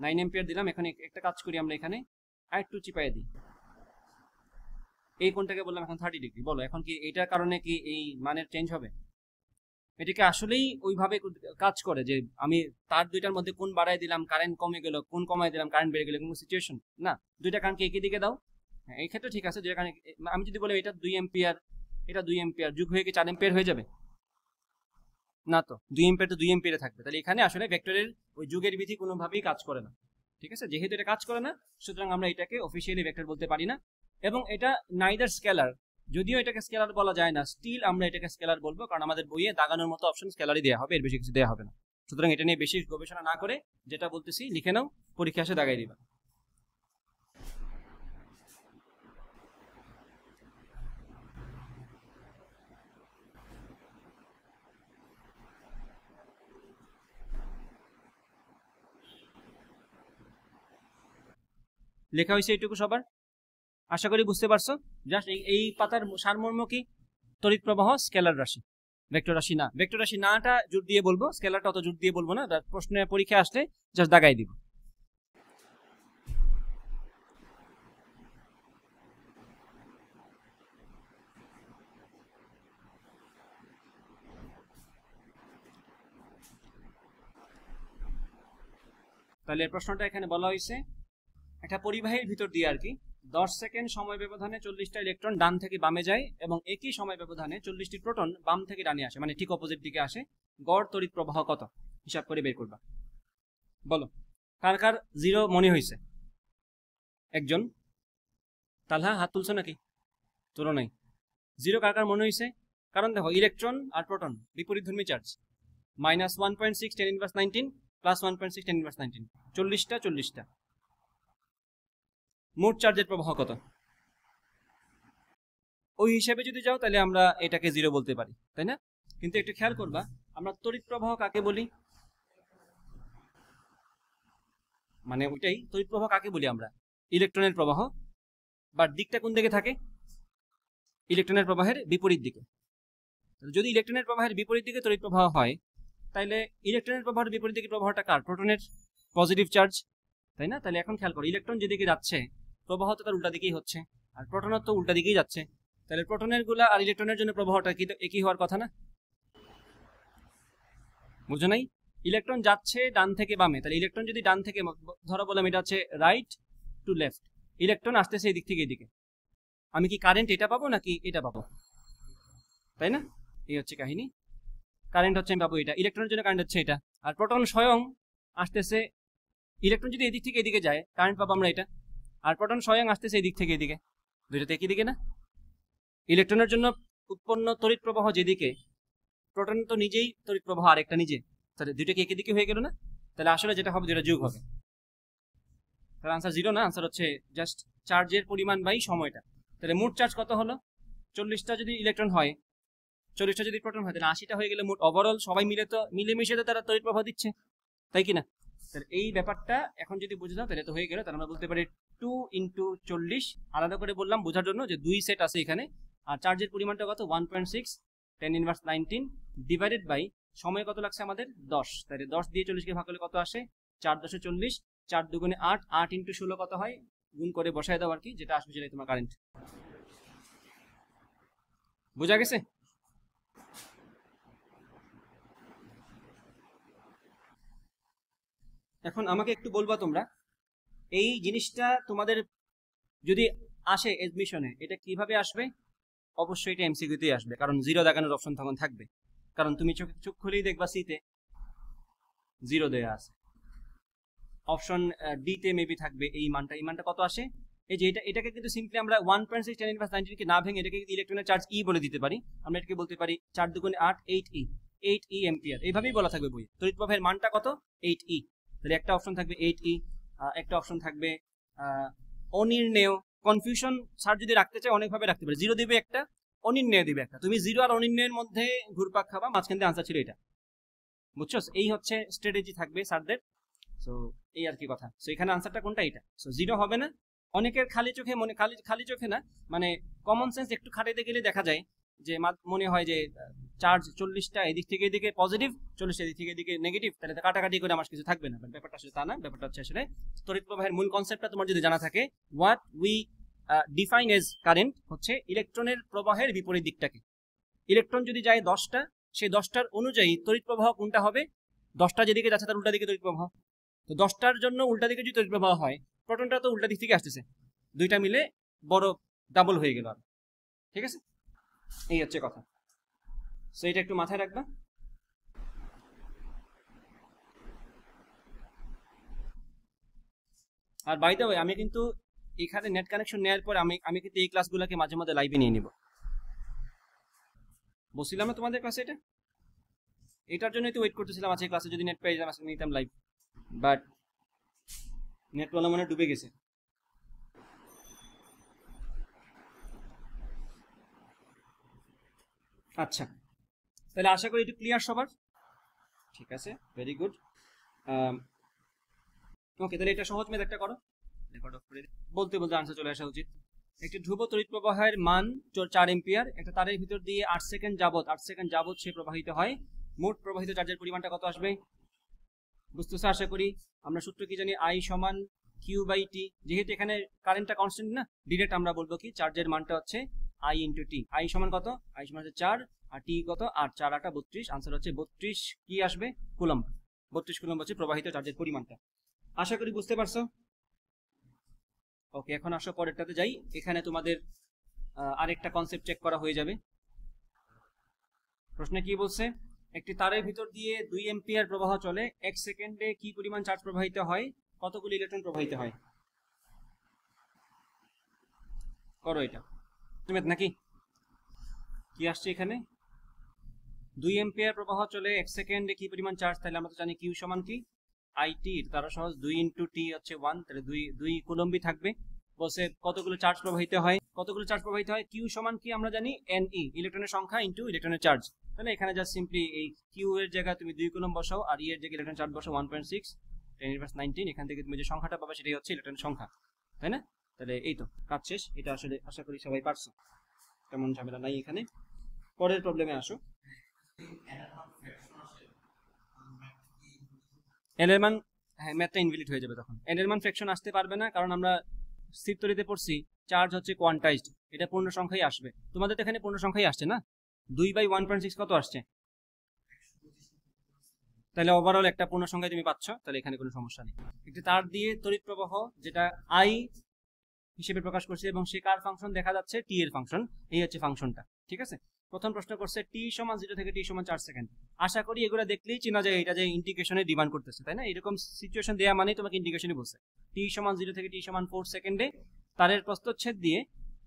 9 এম্পিয়ার দিলাম। এখানে একটা কাজ করি আমরা, এখানে আর একটু চিপাই দিই, এই কোণটাকে বললাম এখন 30 ডিগ্রি। বলো এখন কি এটার কারণে কি এই মানের চেঞ্জ হবে? এটাকে আসলেই ওইভাবে কাজ করে যে আমি তার দুইটার মধ্যে কোণ বাড়াই দিলাম, কারেন্ট কমে গেল, কোণ কমাই দিলাম, কারেন্ট বেড়ে গেল, কোনো সিচুয়েশন না। দুইটা কারণকে একই দিকে দাও, হ্যাঁ এই ক্ষেত্রে ঠিক আছে। যেখানে আমি যদি বলি এটা 2 এম্পিয়ার, এটা 2 এম্পিয়ার, যুগ হয়ে কি 4 এম্পিয়ার হয়ে যাবে? না তো, 2 এম্পিয়ার তো 2 এম্পিয়ারে থাকবে। তাহলে এখানে আসলে ভেক্টরের ওই যুগের বিধি কোনোভাবেই কাজ করে না। ঠিক আছে, যেহেতু এটা কাজ করে না, সুতরাং আমরা এটাকে অফিসিয়ালি ভেক্টর বলতে পারি না। এবং এটা নাইদার স্কেলার, যদিও এটাকে স্কেলার বলা যায় না, স্টিল আমরা এটাকে স্কেলার বলবো, কারণ আমাদের বইয়ে দাগানোর মতো অপশন স্কেলারই দেওয়া হবে, এর বেশি কিছু দেওয়া হবে না। সুতরাং এটা নিয়ে বেশি গবেষণা না করে যেটা বলতেছি লিখে নাও, পরীক্ষা আসে দাগাই দিবা। লেখা হয়েছে এইটুকু সবার? আশা করি বুঝতে পারছো। জাস্ট এই পাতার সারমর্ম কি? তড়িৎ প্রবাহ স্কেলার রাশি, ভেক্টর রাশি না। ভেক্টর রাশি নাটা জোর দিয়ে বলবো, স্কেলারটা অত জোর দিয়ে বলবো না, প্রশ্নের পরীক্ষা আসলে জাস্ট দাগাই দিব। তাহলে প্রশ্নটা এখানে বলা হয়েছে একটা পরিবাহীর ভিতর দিয়ে আর কি 10 সেকেন্ড সময় ব্যবধানে 40টা ইলেকট্রন ডান থেকে বামে যায় এবং একই সময় ব্যবধানে 40টি প্রোটন বাম থেকে ডানে আসে, মানে ঠিক অপোজিট দিকে আসে। গড় তড়িৎ প্রবাহ কত হিসাব করে বের করবা। বলো কার কার জিরো মনে হয়েছে? একজন তালহা হাত তুলছো নাকি? তোরও নাই জিরো কার কার মনে হয়েছে? কারণ দেখো ইলেকট্রন আর প্রোটন বিপরীতধর্মী চার্জ, -1.6 10⁻19 +1.6 10⁻19, 40টা 40টা। মোট চার্জের প্রবাহ কত? ওই হিসেবে যদি যাও তাহলে আমরা এটাকে জিরো বলতে পারি, তাই না? কিন্তু একটু খেয়াল করবা, আমরা তড়িৎ প্রবাহ কাকে বলি? মানে ওইটাই তড়িৎ প্রবাহ কাকে বলি আমরা? ইলেকট্রনের প্রবাহ, বা দিকটা কোন দিকে থাকে? ইলেকট্রনের প্রবাহের বিপরীত দিকে। যদি ইলেকট্রনের প্রবাহের বিপরীত দিকে তড়িৎ প্রবাহ হয়, তাহলে ইলেকট্রনের প্রবাহের বিপরীত দিকে প্রবাহটা কার? প্রোটনের পজিটিভ চার্জ, তাই না? তাহলে এখন খেয়াল করো, ইলেকট্রন যেদিকে যাচ্ছে প্রবাহ তো তার উল্টা দিকেই হচ্ছে, আর প্রোটনের তো উল্টা দিকেই যাচ্ছে। তাহলে প্রোটনের গুলা আর ইলেকট্রনের জন্য প্রবাহটা কি একই হওয়ার কথা না? বুঝো নাই? ইলেকট্রন যাচ্ছে ডান থেকে বামে, তাহলে ইলেকট্রন যদি ডান থেকে, ধরো বললাম এটা হচ্ছে রাইট টু লেফট, ইলেকট্রন আসতেছে এই দিক থেকে এদিকে, আমি কি কারেন্ট এটা পাবো নাকি এটা পাবো? তাই না? এই হচ্ছে কাহিনী। কারেন্ট হচ্ছে আমি পাবো এটা, ইলেকট্রনের জন্য কারেন্ট হচ্ছে এটা। আর প্রোটন স্বয়ং আসতেছে, ইলেকট্রন যদি এদিক থেকে এদিকে যায় কারেন্ট পাবো আমরা এটা, আর প্রোটন স্বয়ং আসতেছে এই দিক থেকে এদিকে, দুইটাতে একই দিকে না? ইলেকট্রনের জন্য উৎপন্ন তড়িৎ প্রবাহ যেদিকে, প্রোটন তো নিজেই তড়িৎ প্রবাহ আরেকটা নিজে, তাহলে দুইটা কি একই দিকে হয়ে গেল না? তাহলে আসলে যেটা হবে দুইটা যোগ হবে। তাহলে আনসার জিরো না, আনসার হচ্ছে জাস্ট চার্জের পরিমাণ বাই সময়টা। তাহলে মোট চার্জ কত হলো? 40টা যদি ইলেকট্রন হয়, 40টা যদি প্রোটন হয়, তাহলে 80টা হয়ে গেলে মোট ওভারঅল সবাই মিলে তো মিলেমিশে তো তারা তড়িৎ প্রবাহ দিচ্ছে, তাই কি না? তাহলে এই ব্যাপারটা এখন যদি বুঝে যাও তাহলে তো হয়ে গেল। তাহলে আমরা বলতে পারি 2 × 40, আলাদা করে বললাম বোঝার জন্য যে 2 সেট আছে এখানে। আর চার্জের পরিমাণটা কত? 1.6 10⁻19 ডিভাইডেড বাই সময় কত লাগছে আমাদের? 10। তাহলে 10 দিয়ে 40কে ভাগ করলে কত আসে? 4 × 10 = 40, 4 × 2 = 8, 8 × 16 কত হয়? গুণ করে বসায় দাও আর কি, যেটা আসবে সেটাই তোমার কারেন্ট। বোঝা গেছে? এখন আমাকে একটু বলবা তোমরা, এই জিনিসটা তোমাদের যদি আসে এডমিশনে, এটা কিভাবে আসবে? অবশ্যই এটা এমসিকিউতেই আসবে, কারণ জিরো দেখানোর অপশন তখন থাকবে। কারণ তুমি চোখ খুলেই দেখবা সিতে জিরো দেয়া আছে, অপশন ডি তে মেবি থাকবে এই মানটা কত আসে? এই যে এটাকে কিন্তু সিম্পলি আমরা 1.6 10⁻19 কে না ভেঙে এটাকে ইলেকট্রনের চার্জ ই বলে দিতে পারি। আমরা এটাকে বলতে পারি 4 × 2 = 8, 8e, 8e এম্পিয়ার, এইভাবেই বলা থাকবে বই। তড়িৎ প্রবাহের মানটা কত? 8e। তাহলে একটা অপশন থাকবে 8e, একটা অপশন থাকবে অনির্ণেয়। কনফিউশন স্যার যদি রাখতে চায় অনেকভাবে রাখতে পারে, জিরো দিবে একটা, অনির্ণেয় দিবে একটা, তুমি জিরো আর অনির্ণয়ের মধ্যে ঘুরপাক খাবা, মাঝখান দিয়ে আনসার ছিল এটা। বুঝছো? এই হচ্ছে স্ট্র্যাটেজি থাকবে স্যারদের। সো এই আর কি কথা। সো এখানে আনসারটা কোনটা? এটা। সো জিরো হবে না। অনেকের খালি চোখে মনে, খালি চোখে না, মানে কমন সেন্স একটু খাটাইতে গেলে দেখা যায় যে মনে হয় যে চার্জ 40টা এদিক থেকে এদিকে পজিটিভ, 40টা এদিক থেকে এদিকে নেগেটিভ, তাহলে তো কাটাকাটি করে আমার কিছু থাকবে না। ব্যাপারটা আসলে তা না। ব্যাপারটা হচ্ছে আসলে তড়িৎ প্রবাহের মূল কনসেপ্টটা তোমার যদি জানা থাকে, what we define as current হচ্ছে ইলেকট্রনের প্রবাহের বিপরীত দিকটাকে। ইলেকট্রন যদি যায় 10টা, সেই 10টার অনুযায়ী তড়িৎ প্রবাহ কোনটা হবে? 10টা যেদিকে যাচ্ছে তার উল্টা দিকে তড়িৎ প্রবাহ। তো 10টার জন্য উল্টা দিকে যদি তড়িৎ প্রবাহ হয়, প্রোটনটা তো উল্টা দিক থেকে আসতেছে, দুইটা মিলে বড় ডাবল হয়ে গেল। ঠিক আছে, এই হচ্ছে কথা। সো এটা একটু মাথায় রাখবা। আর বাই দ্য ওয়ে, আমি কিন্তু এখানে নেট কানেকশন নেওয়ার পর আমি কিন্তু এই ক্লাসগুলোকে মাঝে মাঝে লাইভে নিয়ে নিব। বলছিলাম না তোমাদের ক্লাসে এটার জন্যই তো ওয়েট করতেছিলাম, আজকে ক্লাসে যদি নেট পেয়ে যেতাম আজকে নিতাম লাইভ, বাট নেট প্রবলেম মানে ডুবে গেছে। আচ্ছা, তাহলে আশা করি একটু ক্লিয়ার সবার। ঠিক আছে, ভেরি গুড। ওকে, তাহলে এটা সহজ ম্যাথ একটা করো, রেকর্ড অফ করে বলতে বলতে আনসার চলে আসা উচিত। একটি ধ্রুব তড়িৎ প্রবাহের মান 4 এম্পিয়ার, একটা তারের ভিতর দিয়ে 8 সেকেন্ড যাবত সে প্রবাহিত হয়। মোট প্রবাহিত চার্জের পরিমাণটা কত আসবে? বুঝতেছো আশা করি। আমরা সূত্র কি জানি? I সমান Q/T। যেহেতু এখানে কারেন্টটা কনস্ট্যান্ট না, ডিরেক্ট আমরা বলবো কি চার্জের মানটা হচ্ছে I × T। I সমান কত? I সমান হচ্ছে 4, আর T কত? 8, 4 8 32। আনসার হচ্ছে 32 কি আসবে? কুলম্ব। 32 কুলম্ব হচ্ছে প্রবাহিত চার্জের পরিমাণটা। আশা করি বুঝতে পারছো। ওকে, এখন আসো পরেরটাতে যাই। এখানে তোমাদের আরেকটা কনসেপ্ট চেক করা হয়ে যাবে। প্রশ্নে কি বলছে? একটি তারের ভিতর দিয়ে 2 এম্পিয়ার প্রবাহ চলে, 1 সেকেন্ডে কি পরিমাণ চার্জ প্রবাহিত হয়? কতগুলি ইলেকট্রন প্রবাহিত হয়? করো এটা তুমি নাকি কি আসছে এখানে 2 এম্পিয়ার প্রবাহ চলে 1 সেকেন্ডে কি পরিমাণ চার্জ, তাহলে আমরা তো জানি কিউ সমান কি আইটি, তারা সহজ 2 ইন্টু টি হচ্ছে 1, তাহলে 2 কুলম্বই থাকবে। বলছে কতগুলো চার্জ প্রবাহিত হয়, কিউ সমান কি আমরা জানি এনই, ইলেকট্রনের সংখ্যা ইন্টু ইলেকট্রনের চার্জ। তাহলে এখানে জাস্ট সিম্পলি এই কিউ এর জায়গায় তুমি 2 কুলম্ব বসাও আর ই এর জায়গায় ইলেকট্রন চার্জ বসাও 1.6 10⁻19, এখান থেকে তুমি যে সংখ্যাটা পাবে সেটাই হচ্ছে ইলেকট্রনের সংখ্যা, তাই না? তাহলে এই তো কাজ শেষ। এটা আসলে আশা করি সবাই পারছো, তেমন ঝামেলা নাই এখানে। পরের প্রবলেমে আসো। এন এর মান, হ্যাঁ ম্যাথটা ইনভ্যালিড হয়ে যাবে তখন। এন এর মান ফ্র্যাকশন আসতে পারবে না, কারণ আমরা স্থির তড়িতে পড়ছি চার্জ হচ্ছে কোয়ান্টাইজড, এটা পূর্ণ সংখ্যাই আসবে। তোমাদের তো এখানে পূর্ণ সংখ্যাই আসছে না, 2/1.6 কত আসছে, তাহলে ওভারঅল একটা পূর্ণ সংখ্যায় তুমি পাচ্ছ, তাহলে এখানে কোনো সমস্যা নেই। একটি তার দিয়ে তড়িৎ প্রবাহ যেটা আই হিসেবে প্রকাশ করছে এবং সে কার ফাংশন দেখা যাচ্ছে, টি এর ফাংশন, এই হচ্ছে ফাংশনটা, ঠিক আছে। প্রথম প্রশ্ন করছে টি সমান 0 থেকে টি সমান 4 সেকেন্ড। আশা করি এগুলো দেখলেই চেনা যায় এটা যে ইন্টিগ্রেশনের ডিমান্ড করতেছে, তাই না? এরকম সিচুয়েশন দেয়া মানেই তোমাকে ইন্টিগ্রেশনই বলছে। টি সমান 0 থেকে টি সমান 4 সেকেন্ডে তারের প্রস্থচ্ছেদ দিয়ে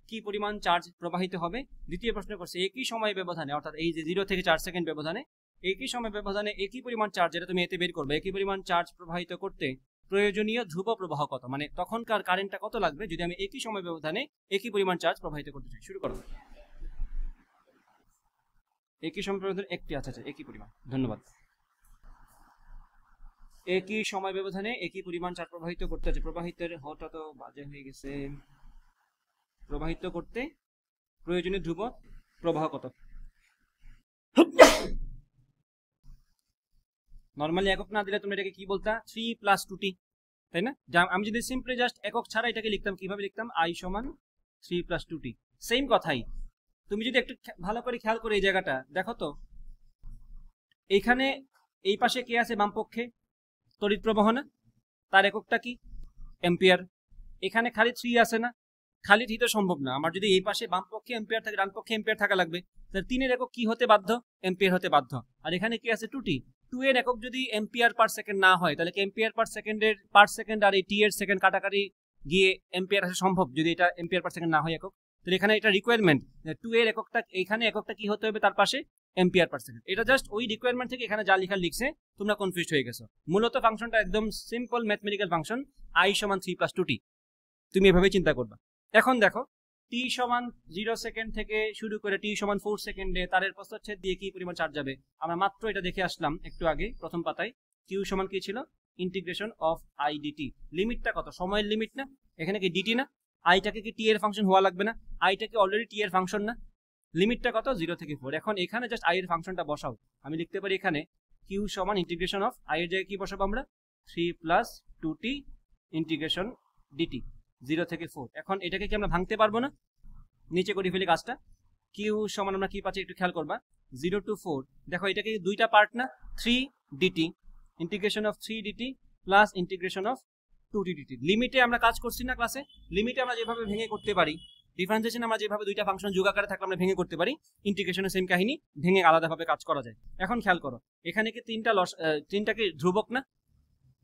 কি পরিমাণ চার্জ প্রবাহিত হবে। দ্বিতীয় প্রশ্ন করছে একই সময় ব্যবধানে, অর্থাৎ এই যে 0 থেকে 4 সেকেন্ড ব্যবধানে, একই সময় ব্যবধানে একই পরিমাণ চার্জ, যেটা তুমি এতে বের করবে, একই পরিমাণ চার্জ প্রবাহিত করতে প্রয়োজনীয় ধ্রুব প্রবাহ কত, মানে তখনকার কারেন্টটা কত লাগবে যদি আমি একই সময় ব্যবধানে একই পরিমাণ চার্জ প্রবাহিত করতে চাই। শুরু করো। একই সময় ব্যবধানে একটি, আচ্ছা একই পরিমাণ, ধন্যবাদ। একই সময় ব্যবধানে একই পরিমাণ চার্জ প্রবাহিত করতে আছে, প্রবাহিতের হটা তো বাজে হয়ে গেছে, প্রবাহিত করতে প্রয়োজনীয় ধ্রুব প্রবাহ কত। নরমালি একক না দিলে তুমি এটাকে কি বলতা, 3 + 2t, তাই না? আমি যদি সিম্পলি জাস্ট একক ছাড়া এটাকে লিখতাম, কিভাবে লিখতাম, i সমান 3 + 2t, সেম কথাই। তুমি যদি একটু ভালো করে খেয়াল করে এই জায়গাটা দেখো তো, এইখানে এই পাশে কে আছে বাম পক্ষে, তড়িৎ প্রবাহ না, তার এককটা কি এম্পিয়ার। এখানে খালি 3 আছে না, খালি 3 তো সম্ভব না, আমার যদি এই পাশে বাম পক্ষে এম্পিয়ার থাকে ডান পক্ষে এম্পিয়ার থাকা লাগবে, তাহলে 3 এর একক কি হতে বাধ্য, এম্পিয়ার হতে বাধ্য। আর এখানে কি আছে 2t, 2 এর একক যদি এম্পিয়ার পার সেকেন্ড না হয়, তাহলে কি এম্পিয়ার পার সেকেন্ড আর এই টি এর সেকেন্ড কাটাকাটি গিয়ে এম্পিয়ার আসা সম্ভব যদি এটা এম্পিয়ার পার সেকেন্ড না হয় একক। তাহলে এখানে এটা রিকোয়ারমেন্ট 2 এর এককটা, এখানে এককটা কি হতে হবে তার পাশে এম্পিয়ার পার সেকেন্ড। এটা জাস্ট ওই রিকোয়ারমেন্ট থেকে এখানে যা লেখা লিখছে তোমরা কনফিউজড হয়ে গেছো। মূলত ফাংশনটা একদম সিম্পল ম্যাথমেটিক্যাল ফাংশন, i সমান 3 + 2t, তুমি এভাবে চিন্তা করবা। এখন দেখো t সমান 0 সেকেন্ড থেকে শুরু করে t সমান 4 সেকেন্ডে তারের প্রস্থচ্ছেদ দিয়ে কি পরিমাণ চার্জ যাবে, আমরা মাত্র এটা দেখে আসলাম একটু আগে প্রথম পাতায়। q সমান কি ছিল, ইন্টিগ্রেশন অফ i dt, লিমিটটা কত, সময়ের লিমিট না, এখানে কি dt না, আইটাকে কি টি এর ফাংশন হওয়া লাগবে না, আইটাকে অলরেডি টি এর ফাংশন না, লিমিটটা কত 0 থেকে 4। এখন এখানে জাস্ট i এর ফাংশনটা বসাও, আমি লিখতে পারি এখানে q সমান ইন্টিগ্রেশন অফ i এর জায়গায় কি বসাবো আমরা, 3 + 2t ইন্টিগ্রেশন dt 0 থেকে 4। এখন এটাকে কি আমরা ভাঙতে পারবো না, নিচে করে ফেলি কাজটা। q সমান আমরা কি পাচ্ছি একটু খেয়াল করবা, 0 to 4, দেখো এটাকে দুইটা পার্ট না, 3 dt integration of 3 dt plus integration of 2t dt। লিমিটে আমরা কাজ করছি না ক্লাসে, লিমিটে আমরা যেভাবে ভেঙে করতে পারি, ডিফারেন্সিয়েশন আমরা যেভাবে দুইটা ফাংশন যোগ আকারে থাকলে আমরা ভেঙে করতে পারি, ইন্টিগ্রেশনের সেম কাহিনী, ভেঙে আলাদাভাবে কাজ করা যায়। এখন খেয়াল করো এখানে কি তিনটা কি ধ্রুবক না,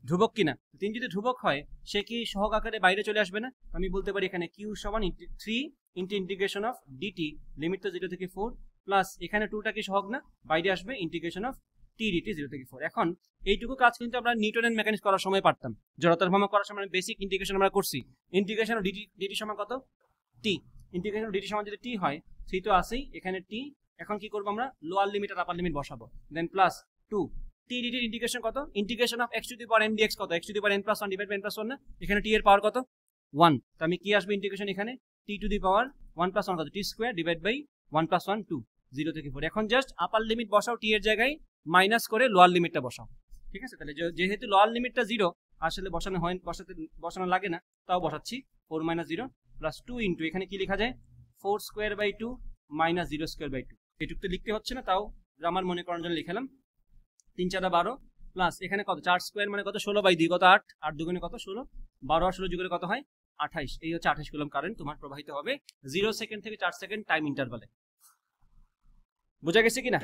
ধ্রুবক কিনা, 3 যদি ধ্রুবক হয় সে কি সহগ আকারে বাইরে চলে আসবে না, আমি বলতে পারি এখানে q সমান 3 into integration of dt, limit তো 0 থেকে 4, প্লাস এখানে 2টা কি সহগ না, বাইরে আসবে ইন্টিগ্রেশন অফ t dt 0 থেকে 4। এখন এইটুকু কাজ কিন্তু আমরা নিউটনের মেকানিক্স করার সময় পারতাম, জড়তার ভ্রমণ করার সময় বেসিক ইন্টিগ্রেশন আমরা করছি। ইন্টিগ্রেশন অফ dt সমান কত, t, ইন্টিগ্রেশন অফ dt সমান যদি t হয় 3 তো আসেই, এখানে t, এখন কি করব আমরা লোয়ার লিমিট আর আপার লিমিট বসাবো, then plus 2 t dt integration কত, integration of x to the power n dx কত, x to the power n + 1 divide by n + 1 না, এখানে t এর পাওয়ার কত 1, তো আমি কি আসবে ইন্টিগ্রেশন এখানে t টু দি পাওয়ার 1 + 1 কত, t স্কয়ার ডিভাইড বাই 1 + 1 2, 0 থেকে 4। এখন জাস্ট আপার লিমিট বসাও t এর জায়গায়, মাইনাস করে লোয়ার লিমিটটা বসাও, ঠিক আছে। তাহলে যেহেতু লোয়ার লিমিটটা 0 আসলে বসানো লাগে না, তাও বসাচ্ছি 4 - 0 + 2 ইনটু এখানে কি লেখা যায় 4 স্কয়ার বাই 2 - 0 স্কয়ার বাই 2, এটুকু তো লিখতে হচ্ছে না, তাও গ্রামার মনে করার জন্য লিখলাম। 3 × 4 = 12 প্লাস এখানে কত 4 স্কয়ার মানে কত 16/2 কত 8, 8 দুগুণে কত 16, 12 আর 16 যোগ করে কত হয় 28, এই হচ্ছে 28 কুলম্ব কারেন্ট তোমার প্রবাহিত হবে 0 সেকেন্ড থেকে 4 সেকেন্ড টাইম ইন্টারভালে। বোঝা গেছে কিনা?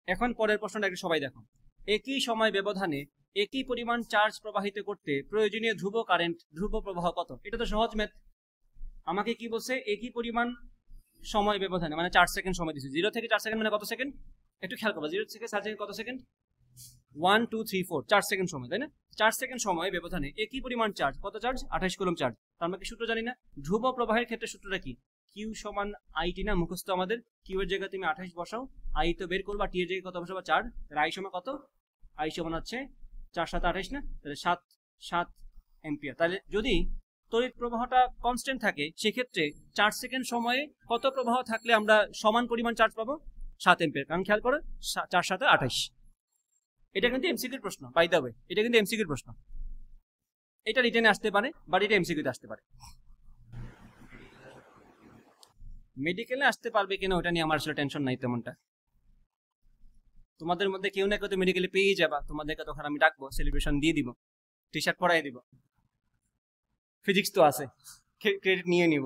এখন পরের প্রশ্নটা একটু সবাই দেখো, একই সময় ব্যবধানে একই পরিমাণ চার্জ প্রবাহিত করতে প্রয়োজনীয় ধ্রুব প্রবাহ কত। এটা তো সহজ ম্যাথ, আমাকে কি বলছে একই পরিমাণ সময় ব্যবধানে, মানে 4 সেকেন্ড সময় দিচ্ছি। 0 থেকে 4 সেকেন্ড মানে কত সেকেন্ড? একটু খেয়াল করবা, 0 থেকে 4 সেকেন্ড কত সেকেন্ড? 1 2 3 4, 4 সেকেন্ড সময়, তাই না? 4 সেকেন্ড সময় ব্যবধানে একই পরিমাণ চার্জ, কত চার্জ? 28 coulomb charge. তার আমরা কি সূত্র জানি না? ধ্রুব প্রবাহের ক্ষেত্রে সূত্রটা কি? কিউ সমান আইটি না, মুখস্থ আমাদের। কিউ এর জায়গায় তুমি 28 বসাও, আই তো বের করবা, টি এর জায়গায় কত বসাবা? 4। আই সমান কত? আই সমান হচ্ছে 4 7 28 না, তাহলে 7 এম্পিয়ার। তাহলে যদি তড়িৎ প্রবাহটা কনস্ট্যান্ট থাকে, সেক্ষেত্রে 4 সেকেন্ড সময়ে কত প্রবাহ থাকলে আমরা সমান পরিমাণ চার্জ পাবো? 7 এম্পিয়ার। কারণ খেয়াল করো, 4 7 28। এটা কিন্তু এমসিকিউর প্রশ্ন, বাই দ্য ওয়ে, এটা কিন্তু এমসিকিউর প্রশ্ন। এটা রিটেনে আসতে পারে, বাট এটা এমসিকিউতে আসতে পারে। মেডিকেলে আসতে পারবে কিনা ওটা নিয়ে আমার আসলে টেনশন নাই তেমনটা। তোমাদের মধ্যে কেউ না কেউ তো মেডিকেলে পেয়ে যাবা, তোমাদেরকে তখন আমি ডাকবো, সেলিব্রেশন দিয়ে দিব, টি শার্ট পরাই দিব, ফিজিক্স তো আছে, ক্রেডিট নিয়ে নিব।